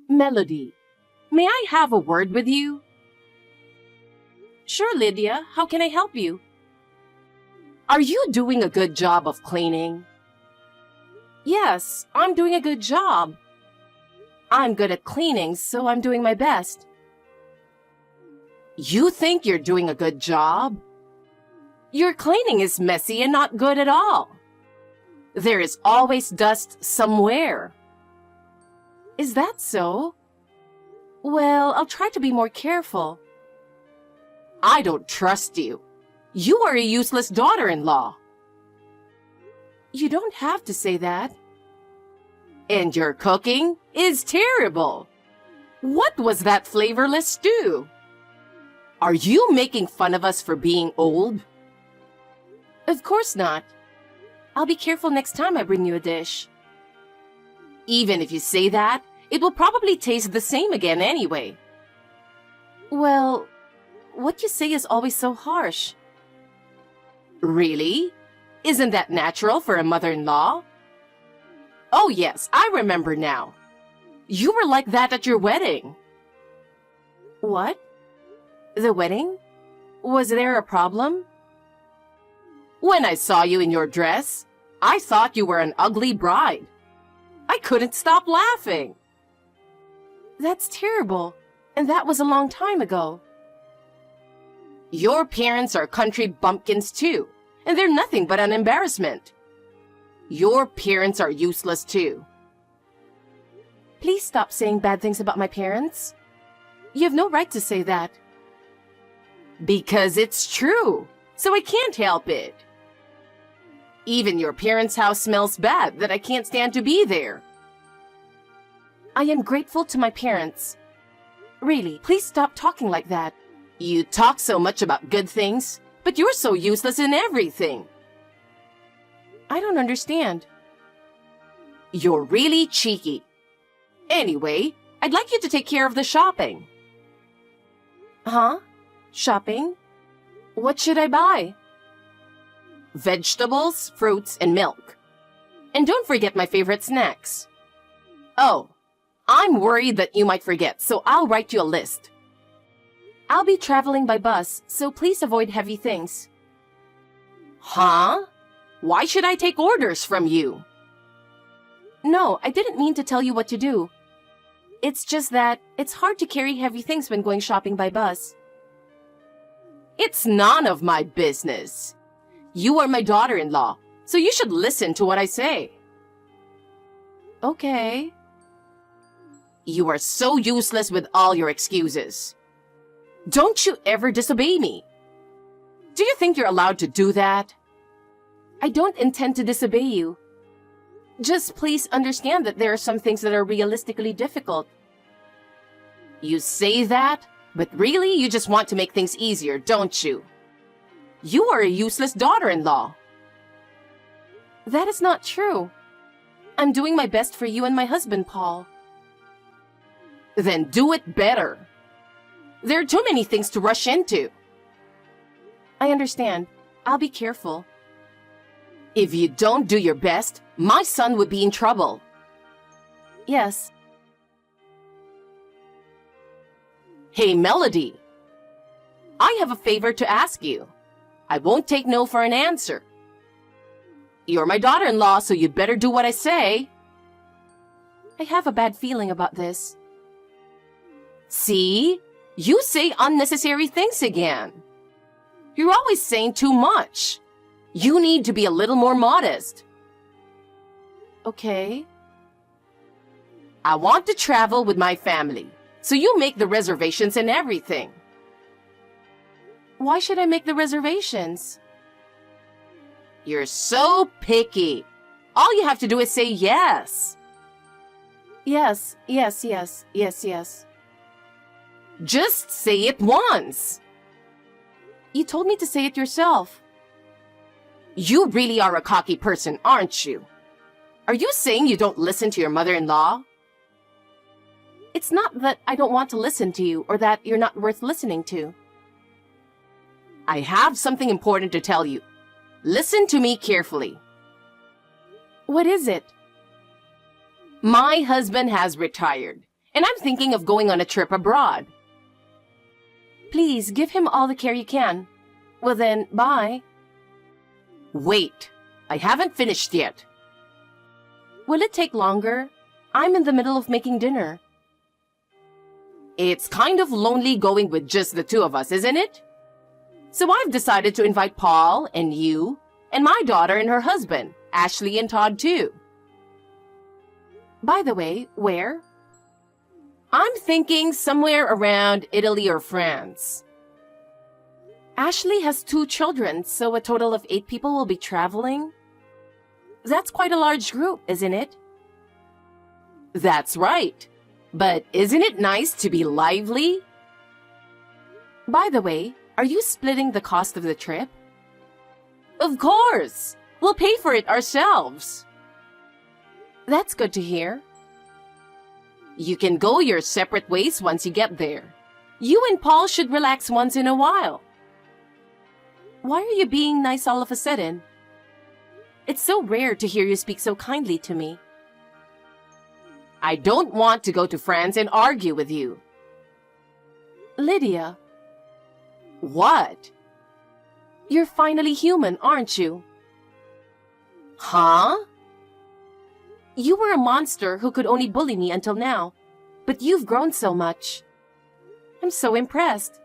Melody, may I have a word with you? Sure, Lydia. How can I help you? Are you doing a good job of cleaning? Yes, I'm doing a good job. I'm good at cleaning, so I'm doing my best. You think you're doing a good job? Your cleaning is messy and not good at all. There is always dust somewhere. Is that so? Well, I'll try to be more careful. I don't trust you. You are a useless daughter-in-law. You don't have to say that. And your cooking is terrible. What was that flavorless stew? Are you making fun of us for being old? Of course not. I'll be careful next time I bring you a dish. Even if you say that, it will probably taste the same again anyway. Well, what you say is always so harsh. Really? Isn't that natural for a mother-in-law? Oh yes, I remember now. You were like that at your wedding. What? The wedding? Was there a problem? When I saw you in your dress, I thought you were an ugly bride. I couldn't stop laughing. That's terrible, and that was a long time ago. Your parents are country bumpkins too, and they're nothing but an embarrassment. Your parents are useless too. Please stop saying bad things about my parents. You have no right to say that. Because it's true, so I can't help it. Even your parents' house smells bad that I can't stand to be there. I am grateful to my parents. Really, please stop talking like that. You talk so much about good things, but you're so useless in everything. I don't understand. You're really cheeky. Anyway, I'd like you to take care of the shopping. Huh? Shopping? What should I buy? Vegetables, fruits, and milk. And don't forget my favorite snacks. Oh, I'm worried that you might forget, so I'll write you a list. I'll be traveling by bus, so please avoid heavy things. Huh? Why should I take orders from you? No, I didn't mean to tell you what to do. It's just that it's hard to carry heavy things when going shopping by bus. It's none of my business. You are my daughter-in-law, so you should listen to what I say. Okay. You are so useless with all your excuses. Don't you ever disobey me. Do you think you're allowed to do that? I don't intend to disobey you. Just please understand that there are some things that are realistically difficult. You say that, but really you just want to make things easier, don't you? You are a useless daughter-in-law. That is not true. I'm doing my best for you and my husband, Paul. Then do it better. There are too many things to rush into. I understand. I'll be careful. If you don't do your best, my son would be in trouble. Yes. Hey, Melody. I have a favor to ask you. I won't take no for an answer. You're my daughter-in-law, so you'd better do what I say. I have a bad feeling about this. See? You say unnecessary things again. You're always saying too much. You need to be a little more modest. Okay. I want to travel with my family, so you make the reservations and everything. Why should I make the reservations? You're so picky. All you have to do is say yes. Yes, yes, yes, yes, yes. Just say it once. You told me to say it yourself. You really are a cocky person, aren't you? Are you saying you don't listen to your mother-in-law? It's not that I don't want to listen to you or that you're not worth listening to. I have something important to tell you. Listen to me carefully. What is it? My husband has retired, And I'm thinking of going on a trip abroad. Please give him all the care you can. Well then, bye. Wait, I haven't finished yet. Will it take longer? I'm in the middle of making dinner. It's kind of lonely going with just the two of us, isn't it? So I've decided to invite Paul and you and my daughter and her husband, Ashley and Todd too. By the way, where? I'm thinking somewhere around Italy or France. Ashley has 2 children, so a total of 8 people will be traveling. That's quite a large group, isn't it? That's right. But isn't it nice to be lively? By the way, are you splitting the cost of the trip? Of course! We'll pay for it ourselves. That's good to hear. You can go your separate ways once you get there. You and Paul should relax once in a while. Why are you being nice all of a sudden? It's so rare to hear you speak so kindly to me. I don't want to go to France and argue with you. Lydia. What? You're finally human, aren't you? Huh? You were a monster who could only bully me until now, but you've grown so much. I'm so impressed.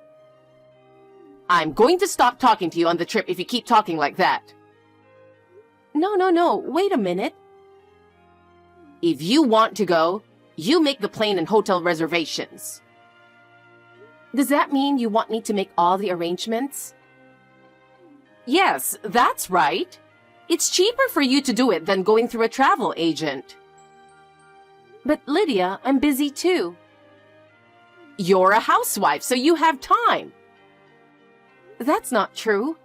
I'm going to stop talking to you on the trip if you keep talking like that. No, wait a minute. If you want to go, you make the plane and hotel reservations. Does that mean you want me to make all the arrangements? Yes, that's right. It's cheaper for you to do it than going through a travel agent. But Lydia, I'm busy too. You're a housewife, so you have time. That's not true.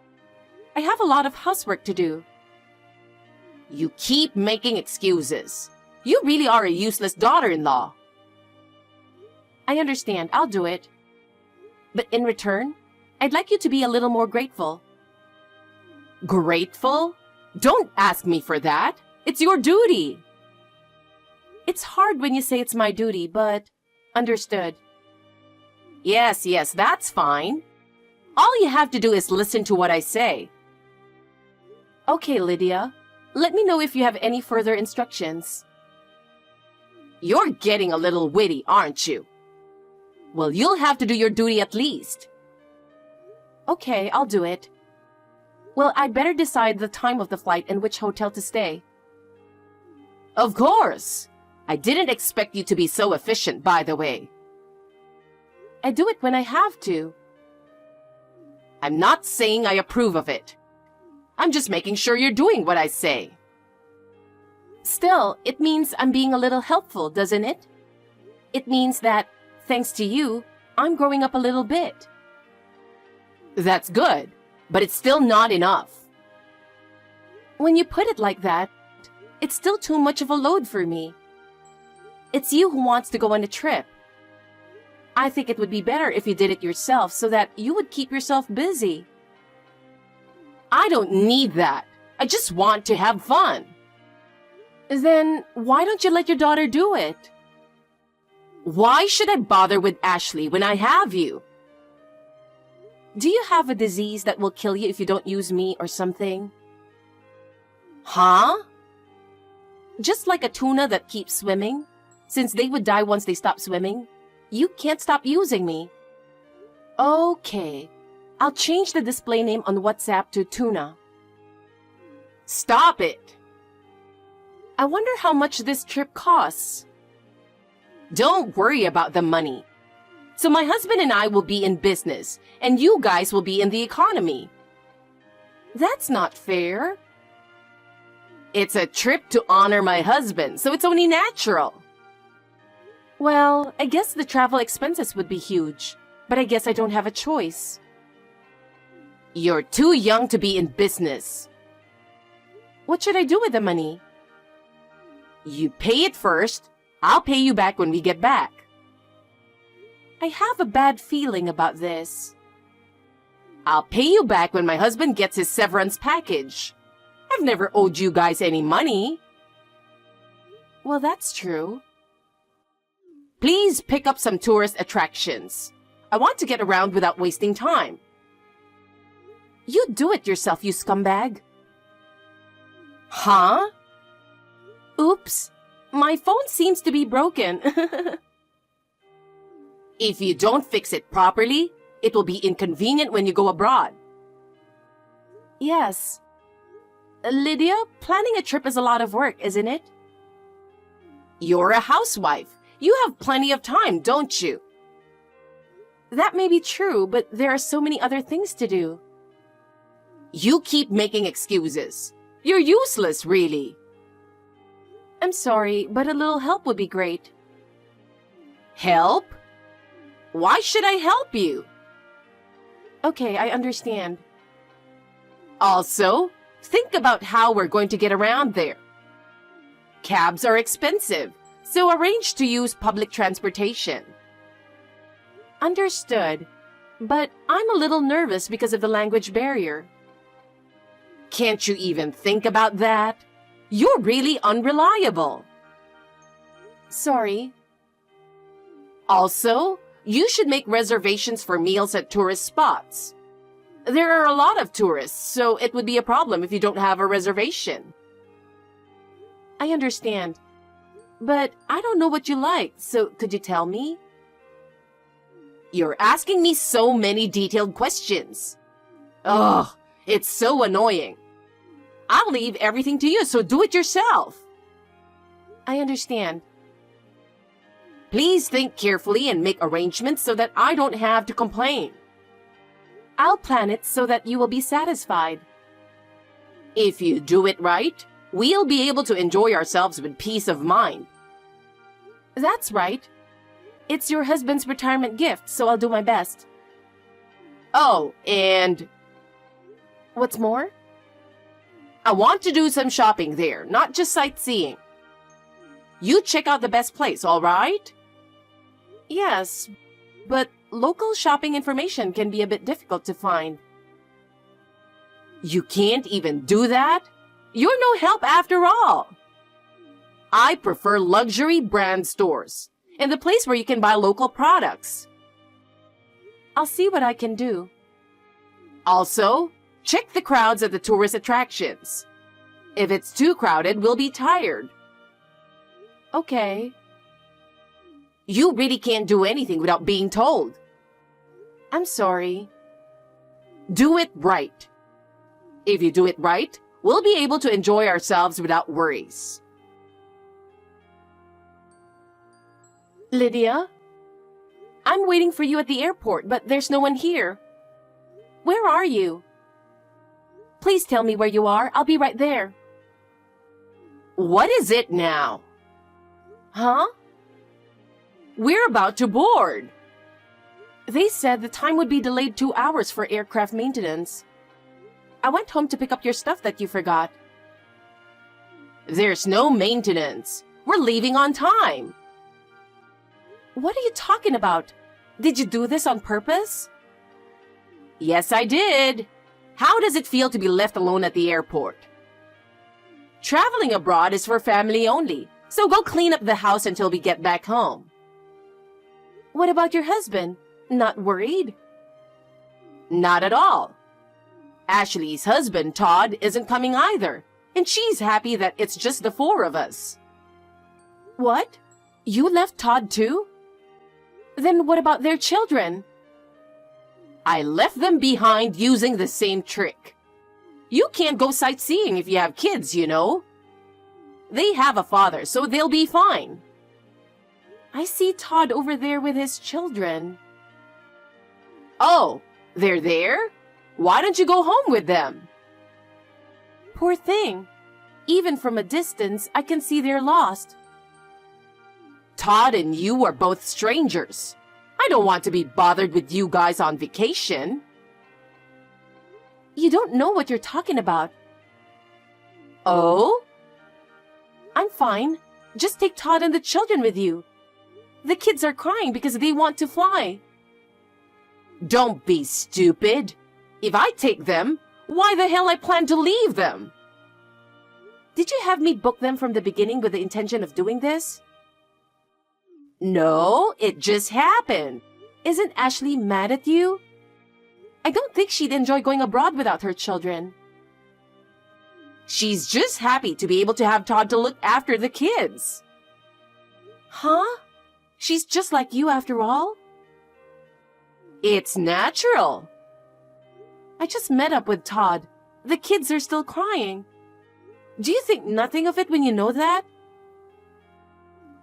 I have a lot of housework to do. You keep making excuses. You really are a useless daughter-in-law. I understand. I'll do it. But in return, I'd like you to be a little more grateful. Grateful? Don't ask me for that. It's your duty. It's hard when you say it's my duty, but understood. Yes, that's fine. All you have to do is listen to what I say. Okay, Lydia. Let me know if you have any further instructions. You're getting a little witty, aren't you? Well, you'll have to do your duty at least. Okay, I'll do it. Well, I'd better decide the time of the flight and which hotel to stay. Of course. I didn't expect you to be so efficient, by the way. I do it when I have to. I'm not saying I approve of it. I'm just making sure you're doing what I say. Still, it means I'm being a little helpful, doesn't it? It means that, thanks to you, I'm growing up a little bit. That's good, but it's still not enough. When you put it like that, it's still too much of a load for me. It's you who wants to go on a trip. I think it would be better if you did it yourself so that you would keep yourself busy. I don't need that. I just want to have fun. Then why don't you let your daughter do it? Why should I bother with Ashley when I have you? Do you have a disease that will kill you if you don't use me or something? Huh? Just like a tuna that keeps swimming, since they would die once they stop swimming, you can't stop using me. Okay, I'll change the display name on WhatsApp to Tuna. Stop it! I wonder how much this trip costs. Don't worry about the money. So my husband and I will be in business, and you guys will be in the economy. That's not fair. It's a trip to honor my husband, so it's only natural. Well, I guess the travel expenses would be huge, but I guess I don't have a choice. You're too young to be in business. What should I do with the money? You pay it first. I'll pay you back when we get back. I have a bad feeling about this. I'll pay you back when my husband gets his severance package. I've never owed you guys any money. Well, that's true. Please pick up some tourist attractions. I want to get around without wasting time. You do it yourself, you scumbag. Huh? Oops, my phone seems to be broken. If you don't fix it properly, it will be inconvenient when you go abroad. Yes. Lydia, planning a trip is a lot of work, isn't it? You're a housewife. You have plenty of time, don't you? That may be true, but there are so many other things to do. You keep making excuses. You're useless, really. I'm sorry, but a little help would be great. Help? Why should I help you? Okay, I understand. Also, think about how we're going to get around there. Cabs are expensive, so arrange to use public transportation. Understood, but I'm a little nervous because of the language barrier. Can't you even think about that? You're really unreliable. Sorry. Also, you should make reservations for meals at tourist spots. There are a lot of tourists, so it would be a problem if you don't have a reservation. I understand. But I don't know what you like, so could you tell me? You're asking me so many detailed questions. Ugh, it's so annoying. I'll leave everything to you, so do it yourself. I understand. Please think carefully and make arrangements so that I don't have to complain. I'll plan it so that you will be satisfied. If you do it right, we'll be able to enjoy ourselves with peace of mind. That's right. It's your husband's retirement gift, so I'll do my best. Oh, and... What's more? I want to do some shopping there, not just sightseeing. You check out the best place, all right? Yes, but local shopping information can be a bit difficult to find. You can't even do that? You're no help after all. I prefer luxury brand stores and the place where you can buy local products. I'll see what I can do. Also, check the crowds at the tourist attractions. If it's too crowded, we'll be tired. Okay. You really can't do anything without being told. I'm sorry. Do it right. If you do it right, we'll be able to enjoy ourselves without worries. Lydia? I'm waiting for you at the airport, but there's no one here. Where are you? Please tell me where you are. I'll be right there. What is it now? Huh? We're about to board. They said the time would be delayed 2 hours for aircraft maintenance. I went home to pick up your stuff that you forgot. There's no maintenance. We're leaving on time. What are you talking about? Did you do this on purpose? Yes, I did. How does it feel to be left alone at the airport? Traveling abroad is for family only, so go clean up the house until we get back home. What about your husband? Not worried? Not at all. Ashley's husband, Todd, isn't coming either, and she's happy that it's just the four of us. What? You left Todd too? Then what about their children? I left them behind using the same trick. You can't go sightseeing if you have kids, you know. They have a father, so they'll be fine. I see Todd over there with his children. Oh, they're there? Why don't you go home with them? Poor thing. Even from a distance, I can see they're lost. Todd and you are both strangers. I don't want to be bothered with you guys on vacation. You don't know what you're talking about. Oh? I'm fine. Just take Todd and the children with you. The kids are crying because they want to fly. Don't be stupid. If I take them, why the hell I plan to leave them? Did you have me book them from the beginning with the intention of doing this? No, it just happened. Isn't Ashley mad at you? I don't think she'd enjoy going abroad without her children. She's just happy to be able to have Todd to look after the kids. Huh? She's just like you after all? It's natural. I just met up with Todd. The kids are still crying. Do you think nothing of it when you know that?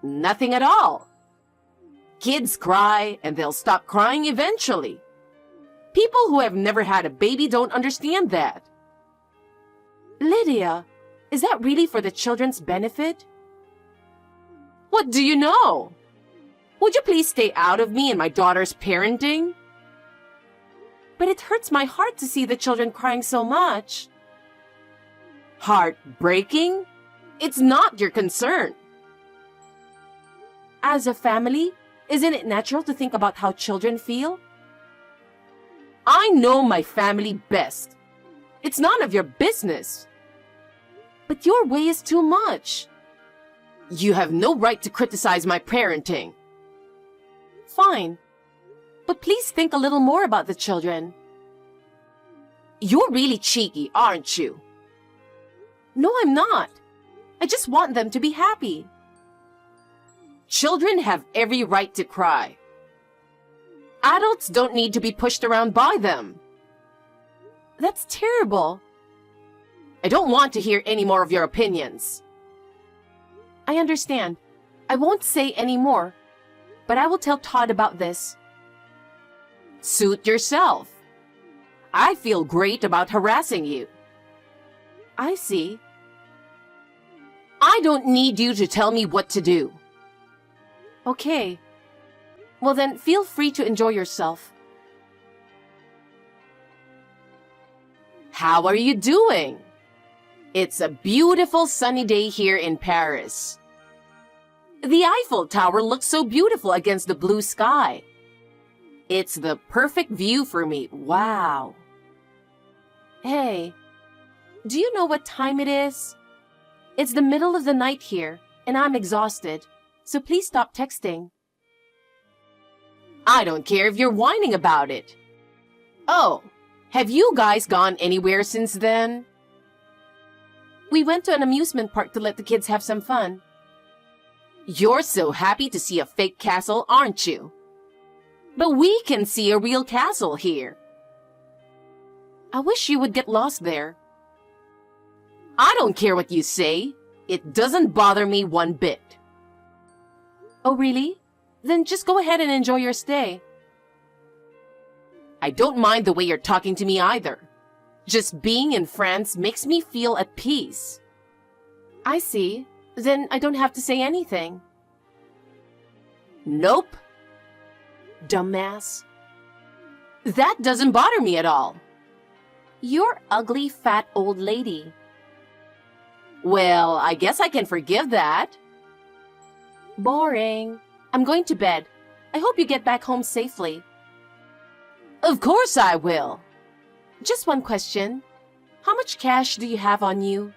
Nothing at all. Kids cry and they'll stop crying eventually. People who have never had a baby don't understand that. Lydia, is that really for the children's benefit? What do you know? Would you please stay out of me and my daughter's parenting? But it hurts my heart to see the children crying so much. Heartbreaking? It's not your concern. As a family, isn't it natural to think about how children feel? I know my family best. It's none of your business. But your way is too much. You have no right to criticize my parenting. Fine. But please think a little more about the children. You're really cheeky, aren't you? No, I'm not. I just want them to be happy. Children have every right to cry. Adults don't need to be pushed around by them. That's terrible. I don't want to hear any more of your opinions. I understand. I won't say any more, but I will tell Todd about this. Suit yourself. I feel great about harassing you. I see. I don't need you to tell me what to do. Okay. Well then, feel free to enjoy yourself. How are you doing? It's a beautiful sunny day here in Paris. The Eiffel Tower looks so beautiful against the blue sky. It's the perfect view for me. Wow. Hey, do you know what time it is? It's the middle of the night here, and I'm exhausted, so please stop texting. I don't care if you're whining about it. Oh, have you guys gone anywhere since then? We went to an amusement park to let the kids have some fun. You're so happy to see a fake castle, aren't you? But we can see a real castle here. I wish you would get lost there. I don't care what you say. It doesn't bother me one bit. Oh, really? Then just go ahead and enjoy your stay. I don't mind the way you're talking to me either. Just being in France makes me feel at peace. I see. Then I don't have to say anything. Nope. Dumbass. That doesn't bother me at all. You're ugly, fat old lady. Well, I guess I can forgive that. Boring. I'm going to bed. I hope you get back home safely. Of course I will. Just one question. How much cash do you have on you?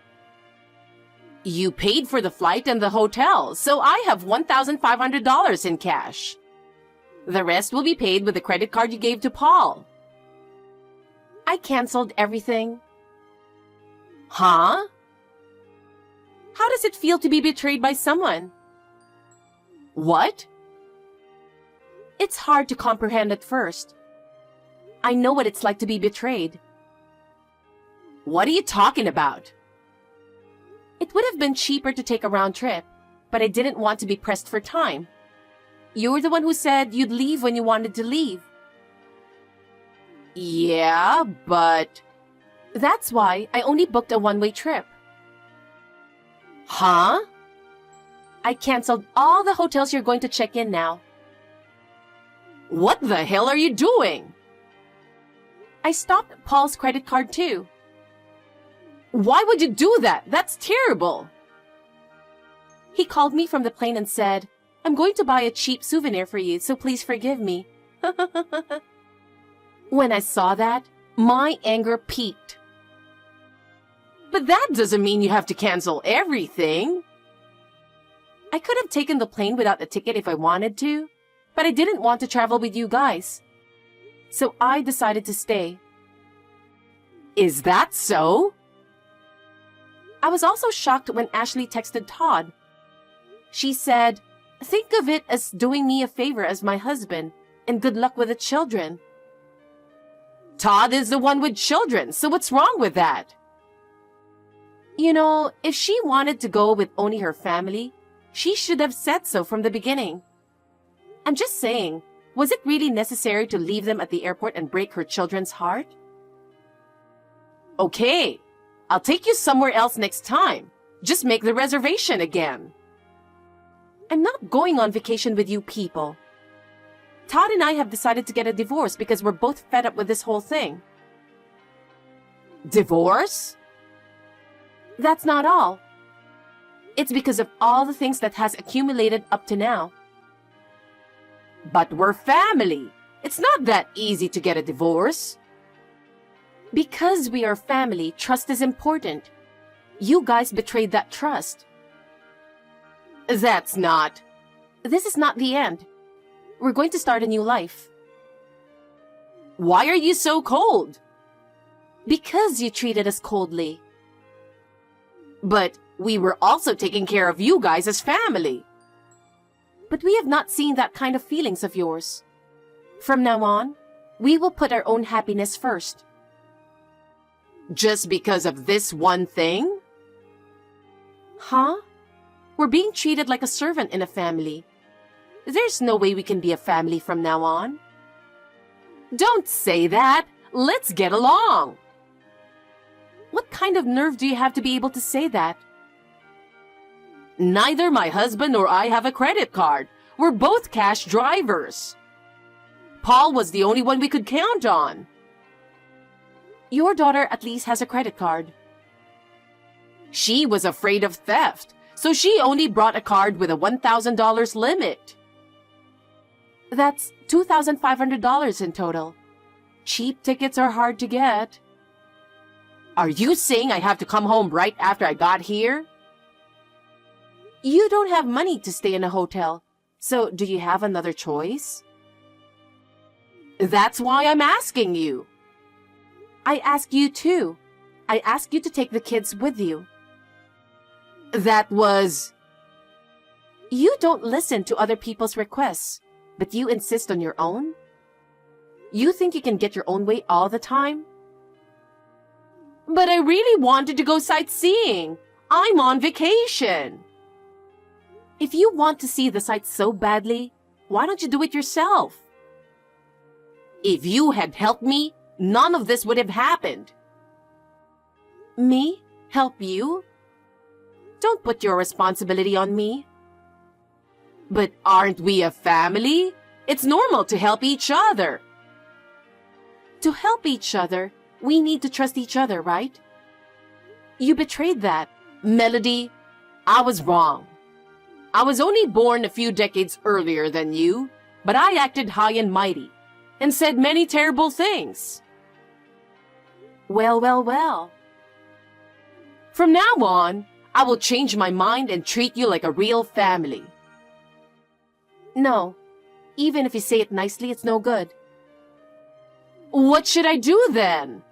You paid for the flight and the hotel, so I have $1,500 in cash. The rest will be paid with the credit card you gave to Paul. I canceled everything. Huh? How does it feel to be betrayed by someone? What? It's hard to comprehend at first. I know what it's like to be betrayed. What are you talking about? It would have been cheaper to take a round trip, but I didn't want to be pressed for time. You were the one who said you'd leave when you wanted to leave. Yeah, but... That's why I only booked a one-way trip. Huh? I canceled all the hotels you're going to check in now. What the hell are you doing? I stopped Paul's credit card too. Why would you do that? That's terrible. He called me from the plane and said, I'm going to buy a cheap souvenir for you, so please forgive me. When I saw that, my anger peaked. But that doesn't mean you have to cancel everything. I could have taken the plane without the ticket if I wanted to, but I didn't want to travel with you guys. So I decided to stay. Is that so? I was also shocked when Ashley texted Todd. She said, "Think of it as doing me a favor as my husband, and good luck with the children." Todd is the one with children, so what's wrong with that? You know, if she wanted to go with only her family, she should have said so from the beginning. I'm just saying, was it really necessary to leave them at the airport and break her children's heart? Okay, I'll take you somewhere else next time. Just make the reservation again. I'm not going on vacation with you people. Todd and I have decided to get a divorce because we're both fed up with this whole thing. Divorce? That's not all. It's because of all the things that has accumulated up to now. But we're family. It's not that easy to get a divorce. Because we are family, trust is important. You guys betrayed that trust. That's not... This is not the end. We're going to start a new life. Why are you so cold? Because you treated us coldly. But we were also taking care of you guys as family. But we have not seen that kind of feelings of yours. From now on, we will put our own happiness first. Just because of this one thing? Huh? We're being treated like a servant in a family. There's no way we can be a family from now on. Don't say that. Let's get along. What kind of nerve do you have to be able to say that? Neither my husband nor I have a credit card. We're both cash drivers. Paul was the only one we could count on. Your daughter at least has a credit card. She was afraid of theft, so she only brought a card with a $1,000 limit. That's $2,500 in total. Cheap tickets are hard to get. Are you saying I have to come home right after I got here? You don't have money to stay in a hotel, so do you have another choice? That's why I'm asking you. I ask you too. I asked you to take the kids with you. That was... You don't listen to other people's requests, but you insist on your own? You think you can get your own way all the time? But I really wanted to go sightseeing. I'm on vacation. If you want to see the sights so badly, why don't you do it yourself? If you had helped me, none of this would have happened. Me? Help you? Don't put your responsibility on me. But aren't we a family? It's normal to help each other. To help each other, we need to trust each other, right? You betrayed that. Melody, I was wrong. I was only born a few decades earlier than you, but I acted high and mighty and said many terrible things. Well, well, well. From now on, I will change my mind and treat you like a real family. No, even if you say it nicely, it's no good. What should I do then?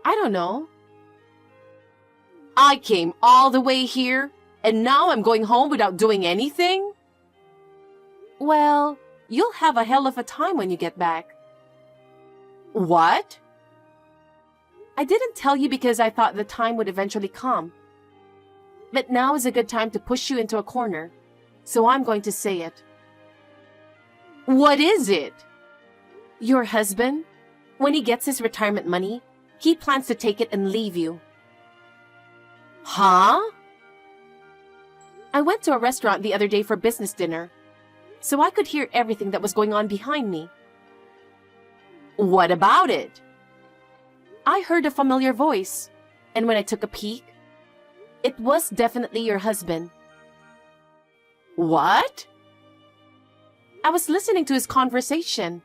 I don't know. I came all the way here, and now I'm going home without doing anything? Well, you'll have a hell of a time when you get back. What? I didn't tell you because I thought the time would eventually come. But now is a good time to push you into a corner, so I'm going to say it. What is it? Your husband, when he gets his retirement money, he plans to take it and leave you. Huh? I went to a restaurant the other day for business dinner, so I could hear everything that was going on behind me. What about it? I heard a familiar voice, and when I took a peek, it was definitely your husband. What? I was listening to his conversation.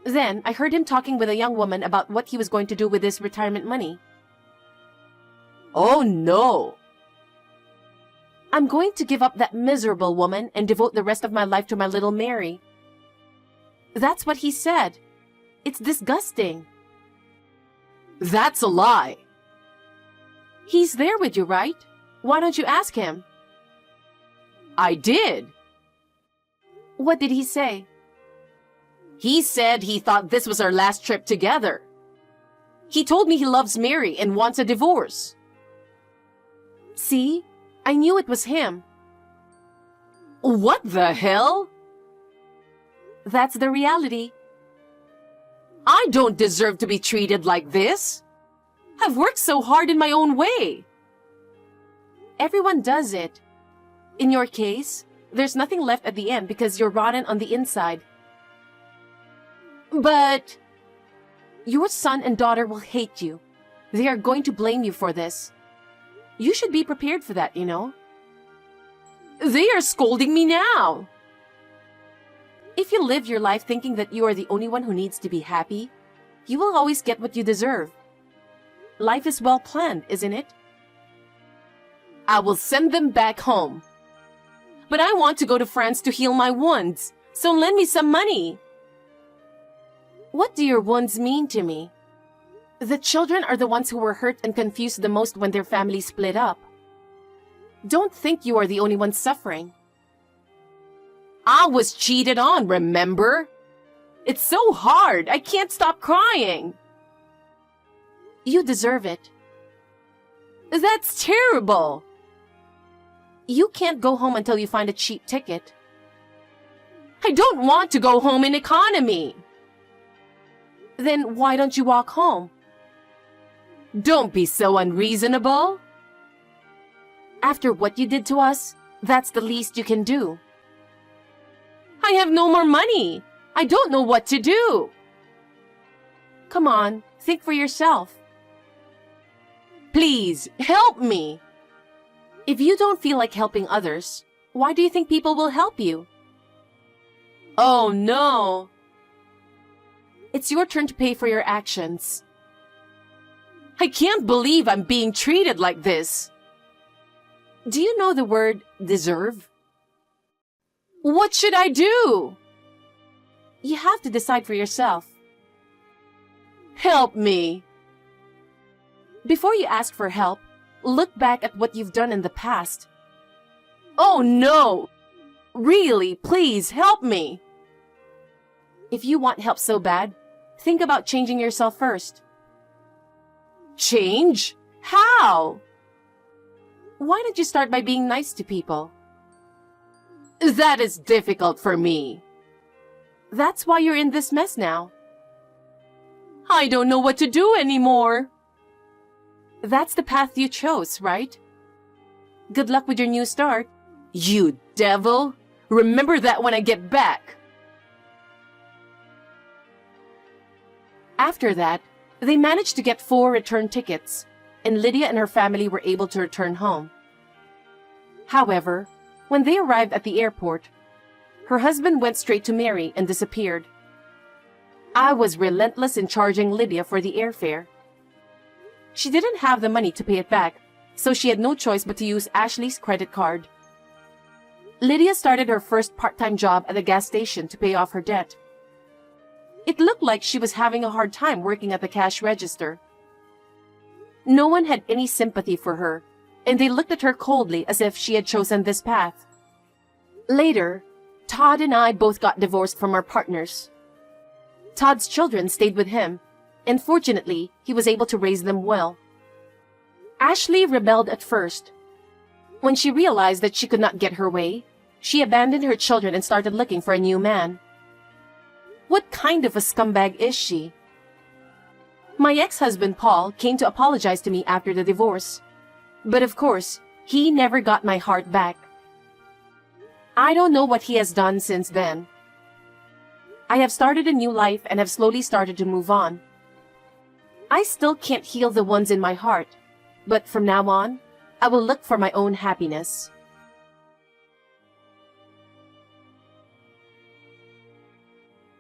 Then I heard him talking with a young woman about what he was going to do with his retirement money. Oh no! I'm going to give up that miserable woman and devote the rest of my life to my little Mary. That's what he said. It's disgusting. That's a lie. He's there with you, right? Why don't you ask him? I did. What did he say? He said he thought this was our last trip together. He told me he loves Mary and wants a divorce. See? I knew it was him. What the hell? That's the reality. I don't deserve to be treated like this. I've worked so hard in my own way. Everyone does it. In your case, there's nothing left at the end because you're rotten on the inside. But your son and daughter will hate you. They are going to blame you for this. You should be prepared for that, you know. They are scolding me now. If you live your life thinking that you are the only one who needs to be happy, you will always get what you deserve. Life is well planned, isn't it? I will send them back home. But I want to go to France to heal my wounds, so lend me some money. What do your wounds mean to me? The children are the ones who were hurt and confused the most when their family split up. Don't think you are the only one suffering. I was cheated on, remember? It's so hard, I can't stop crying. You deserve it. That's terrible. You can't go home until you find a cheap ticket. I don't want to go home in economy. Then why don't you walk home? Don't be so unreasonable. After what you did to us, that's the least you can do. I have no more money. I don't know what to do. Come on, think for yourself. Please, help me. If you don't feel like helping others, why do you think people will help you? Oh no. It's your turn to pay for your actions. I can't believe I'm being treated like this. Do you know the word deserve? What should I do? You have to decide for yourself. Help me. Before you ask for help, look back at what you've done in the past. Oh no! Really, please help me. If you want help so bad, think about changing yourself first. Change? How? Why don't you start by being nice to people? That is difficult for me. That's why you're in this mess now. I don't know what to do anymore. That's the path you chose, right? Good luck with your new start. You devil! Remember that when I get back. After that, they managed to get 4 return tickets, and Lydia and her family were able to return home. However, when they arrived at the airport, her husband went straight to Mary and disappeared. I was relentless in charging Lydia for the airfare. She didn't have the money to pay it back, so she had no choice but to use Ashley's credit card. Lydia started her first part-time job at a gas station to pay off her debt. It looked like she was having a hard time working at the cash register. No one had any sympathy for her, and they looked at her coldly as if she had chosen this path. Later, Todd and I both got divorced from our partners. Todd's children stayed with him, and fortunately, he was able to raise them well. Ashley rebelled at first. When she realized that she could not get her way, she abandoned her children and started looking for a new man. What kind of a scumbag is she? My ex-husband Paul came to apologize to me after the divorce. But of course, he never got my heart back. I don't know what he has done since then. I have started a new life and have slowly started to move on. I still can't heal the ones in my heart, but from now on, I will look for my own happiness.